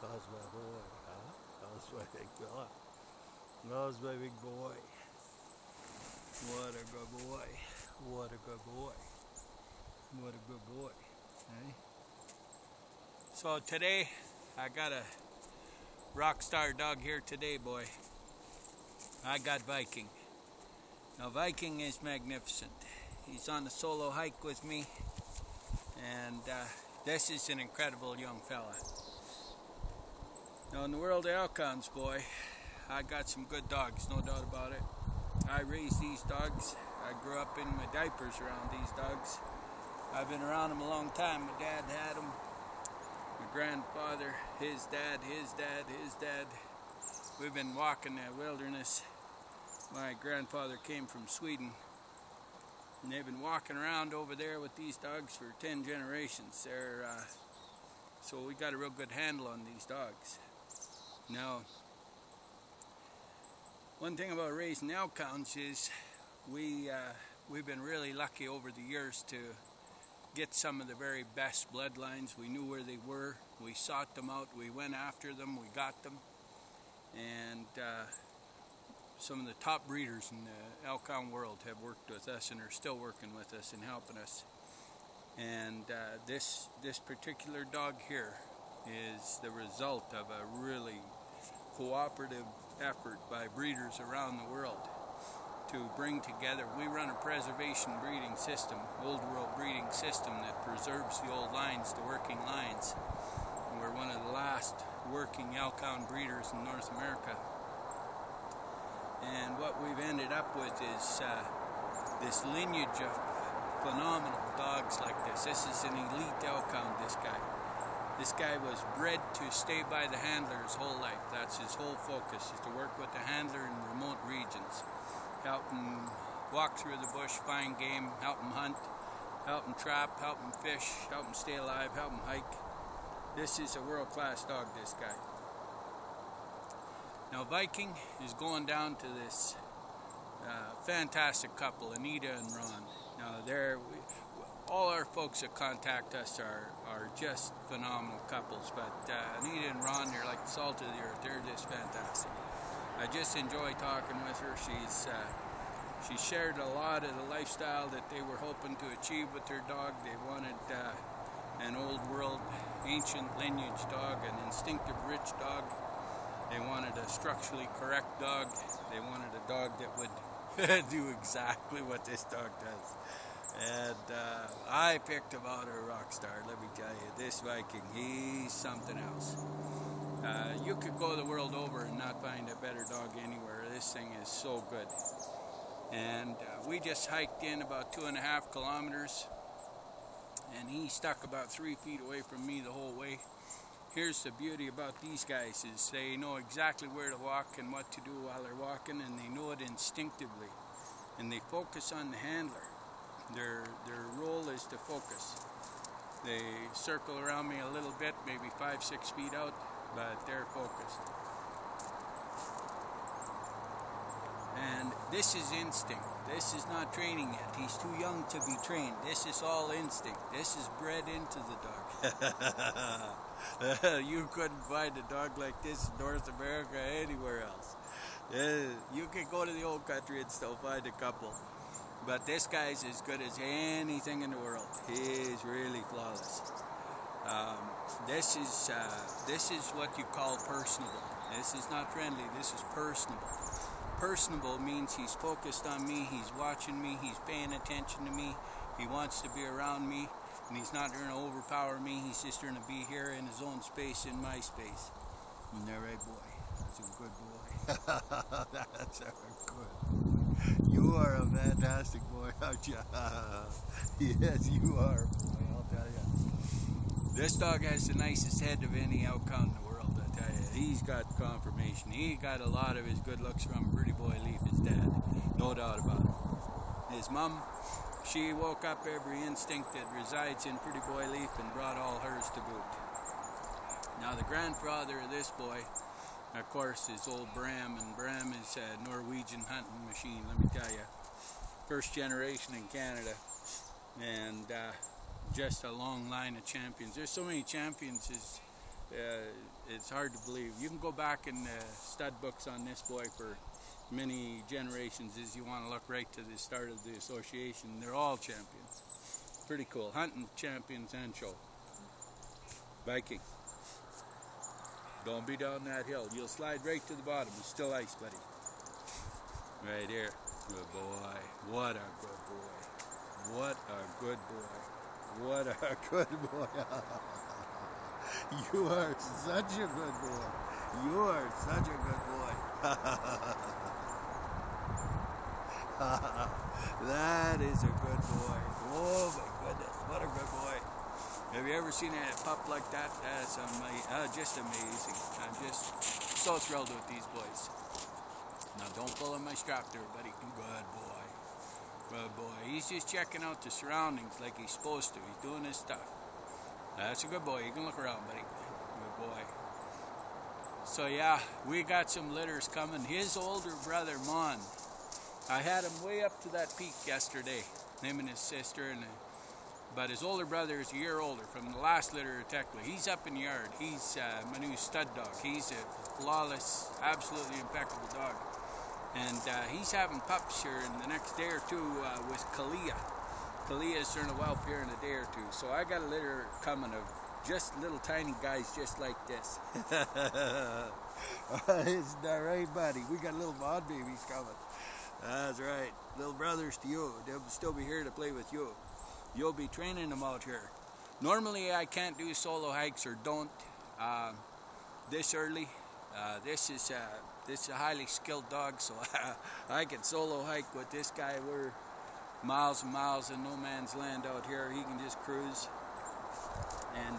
How's my boy, huh? How's my big boy? How's my big boy? What a good boy. What a good boy. What a good boy. Hey? So today, I got a rock star dog here today, boy. I got Viking. Now Viking is magnificent. He's on a solo hike with me, and this is an incredible young fella. Now in the world of Elkhounds, boy, I got some good dogs, no doubt about it. I raised these dogs. I grew up in my diapers around these dogs. I've been around them a long time. My dad had them. My grandfather, his dad, his dad, his dad. We've been walking the wilderness. My grandfather came from Sweden, and they've been walking around over there with these dogs for 10 generations. So we got a real good handle on these dogs. Now, one thing about raising Elkhounds is we've been really lucky over the years to get some of the very best bloodlines. We knew where they were. We sought them out. We went after them. We got them. And some of the top breeders in the Elkhound world have worked with us and are still working with us and helping us. And this particular dog here is the result of a really cooperative effort by breeders around the world to bring together. We run a preservation breeding system, old world breeding system that preserves the old lines, the working lines. And we're one of the last working Elkhound breeders in North America. And what we've ended up with is this lineage of phenomenal dogs like this. This is an elite Elkhound, this guy. This guy was bred to stay by the handler his whole life. That's his whole focus, is to work with the handler in remote regions. Help him walk through the bush, find game, help him hunt, help him trap, help him fish, help him stay alive, help him hike. This is a world-class dog, this guy. Now Viking is going down to this fantastic couple, Anita and Ron. Now all our folks that contact us are just phenomenal couples, but Anita and Ron, they're like the salt of the earth. They're just fantastic. I just enjoy talking with her. She shared a lot of the lifestyle that they were hoping to achieve with their dog. They wanted an old world, ancient lineage dog, an instinctive rich dog. They wanted a structurally correct dog. They wanted a dog that would do exactly what this dog does. And I picked about a rock star, let me tell you. This Viking, he's something else. You could go the world over and not find a better dog anywhere. This thing is so good. And we just hiked in about 2.5 kilometers, and he stuck about 3 feet away from me the whole way. Here's the beauty about these guys, is they know exactly where to walk and what to do while they're walking, and they know it instinctively. And they focus on the handler. Their role is to focus. They circle around me a little bit, maybe 5-6 feet out, but they're focused. And this is instinct. This is not training yet. He's too young to be trained. This is all instinct. This is bred into the dog. You couldn't find a dog like this in North America anywhere else. You could go to the old country and still find a couple. But this guy's as good as anything in the world. He's really flawless. This is what you call personable. This is not friendly. This is personable. Personable means he's focused on me. He's watching me. He's paying attention to me. He wants to be around me, and he's not going to overpower me. He's just going to be here in his own space, in my space. Isn't that right, boy? That's a good boy. That's a good boy. You are a fantastic boy, aren't you? Yes, you are, boy, I'll tell you. This dog has the nicest head of any Elkhound in the world, I tell you. He's got confirmation. He got a lot of his good looks from Pretty Boy Leaf, his dad. No doubt about it. His mom, she woke up every instinct that resides in Pretty Boy Leaf and brought all hers to boot. Now the grandfather of this boy, of course, is old Bram, and Bram is a Norwegian hunting machine, let me tell you. First generation in Canada, and just a long line of champions. There's so many champions It's hard to believe. You can go back in the stud books on this boy for many generations as you want to look right to the start of the association. They're all champions. Pretty cool. Hunting champions and show. Viking. Don't be down that hill. You'll slide right to the bottom. It's still ice, buddy. Right here. Good boy. What a good boy. What a good boy. What a good boy. You are such a good boy. You are such a good boy. That is a good boy. Oh my goodness, what a good boy. Have you ever seen a pup like that? That's just amazing. I'm just so thrilled with these boys. Now don't pull on my strap there, buddy. Good boy. Good boy. He's just checking out the surroundings like he's supposed to. He's doing his stuff. That's a good boy. You can look around, buddy. Good boy. So yeah, we got some litters coming. His older brother, Mon, I had him way up to that peak yesterday. Him and his sister, but his older brother is a year older from the last litter of Tekla. He's up in the yard. He's my new stud dog. He's a flawless, absolutely impeccable dog. And he's having pups here in the next day or two with Kalia. Kalia's turning a whelp here in a day or two. So I got a litter coming of just little tiny guys just like this. Isn't that right, buddy? We got little mod babies coming. That's right. Little brothers to you. They'll still be here to play with you. You'll be training them out here. Normally I can't do solo hikes or don't this early. This is a highly skilled dog, so I can solo hike with this guy. We're miles and miles in no man's land out here. He can just cruise. And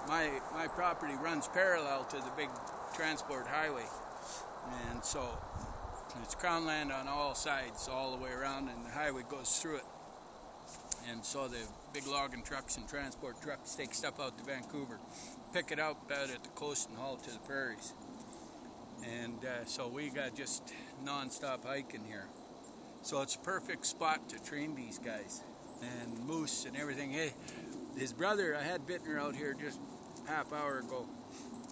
my property runs parallel to the big transport highway, and so it's crown land on all sides all the way around, and the highway goes through it. And so the big logging trucks and transport trucks take stuff out to Vancouver, pick it up out at the coast and haul it to the prairies. And so we got just non-stop hiking here. So it's a perfect spot to train these guys, and moose and everything. Hey, his brother, I had Bittner out here just half hour ago,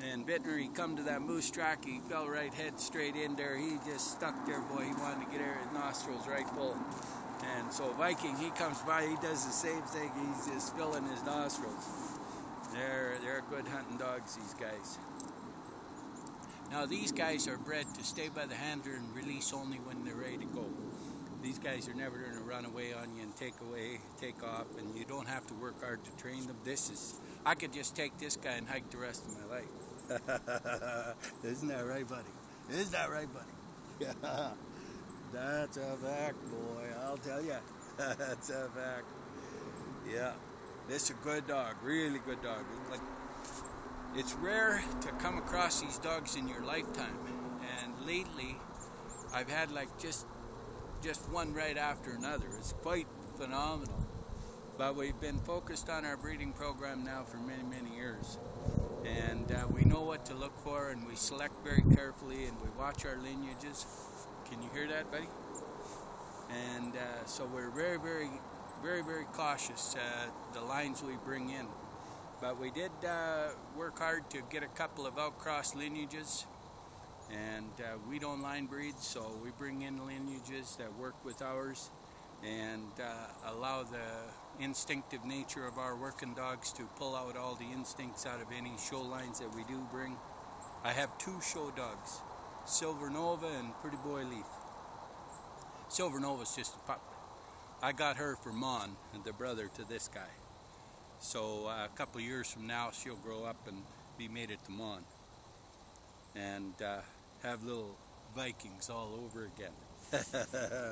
and Bittner, he come to that moose track, he fell right head straight in there. He just stuck there, boy. He wanted to get air, his nostrils right full. And so Viking, he comes by, he does the same thing. He's just filling his nostrils. They're good hunting dogs, these guys. Now these guys are bred to stay by the handler and release only when they're ready to go. These guys are never going to run away on you and take off, and you don't have to work hard to train them. I could just take this guy and hike the rest of my life. Isn't that right, buddy? Isn't that right, buddy? Yeah. That's a fact, boy. I'll tell you. That's a fact. Yeah. This is a good dog. Really good dog. Like, it's rare to come across these dogs in your lifetime. And lately, I've had like just one right after another. It's quite phenomenal. But we've been focused on our breeding program now for many, many years. And we know what to look for, and we select very carefully, and we watch our lineages. Can you hear that, buddy? And so we're very, very, very, very cautious the lines we bring in. But we did work hard to get a couple of outcross lineages. And we don't line breed, so we bring in lineages that work with ours and allow the instinctive nature of our working dogs to pull out all the instincts out of any show lines that we do bring. I have two show dogs, Silver Nova and Pretty Boy Leaf. Silver Nova's just a pup. I got her for Mon, the brother to this guy. So a couple of years from now, she'll grow up and be mated to Mon. And have little Vikings all over again.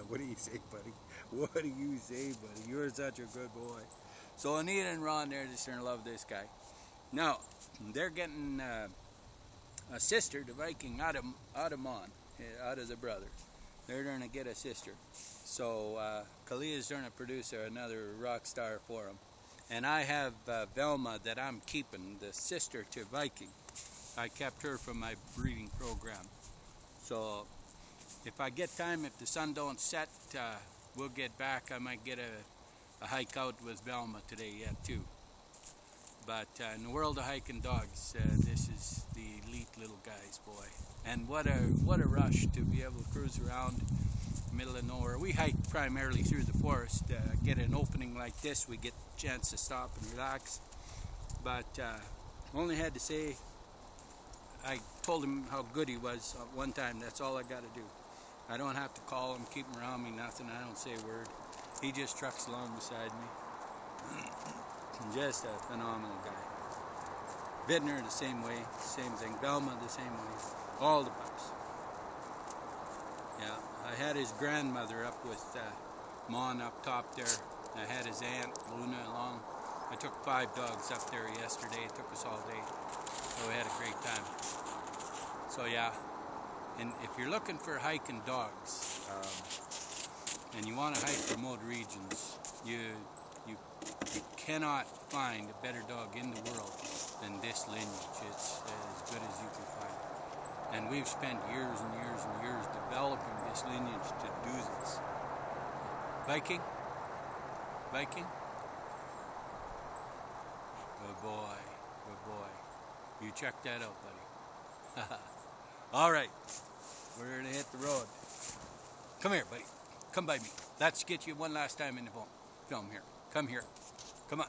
What do you say, buddy? What do you say, buddy? You're such a good boy. So Anita and Ron, they're just going to love this guy. Now, they're getting a sister to Viking out of Mon, out of the brother. They're going to get a sister. So Kalia's going to produce another rock star for him. And I have Velma that I'm keeping, the sister to Viking. I kept her from my breeding program. So if I get time, if the sun don't set, we'll get back. I might get a hike out with Velma today yet too. But in the world of hiking dogs, this is the elite little guys, boy. And what a rush to be able to cruise around the middle of nowhere. We hike primarily through the forest. Get an opening like this, we get a chance to stop and relax. But only had to say, I told him how good he was one time. That's all I got to do. I don't have to call him, keep him around me, nothing. I don't say a word. He just trucks along beside me. Just a phenomenal guy. Bittner the same way, same thing. Velma the same way. All the pups. Yeah, I had his grandmother up with Mon up top there. I had his aunt Luna along. I took 5 dogs up there yesterday. It took us all day. So we had a great time. So yeah, and if you're looking for hiking dogs, and you want to hike remote regions, you cannot find a better dog in the world than this lineage. It's as good as you can find. And we've spent years and years and years developing this lineage to do this. Viking? Viking? Good boy, good boy. You check that out, buddy. All right, we're gonna hit the road. Come here, buddy. Come by me. Let's get you one last time in the film here. Come here. Come on.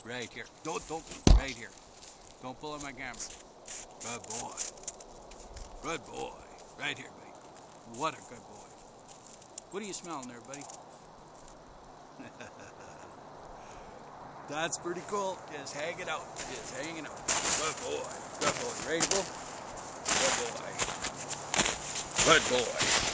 Right here. Don't. Right here. Don't pull on my camera. Good boy. Good boy. Right here, buddy. What a good boy. What are you smelling there, buddy? That's pretty cool. Just hang it out. Just hanging out. Good boy. Good boy. Ready to go? Good boy. Good boy.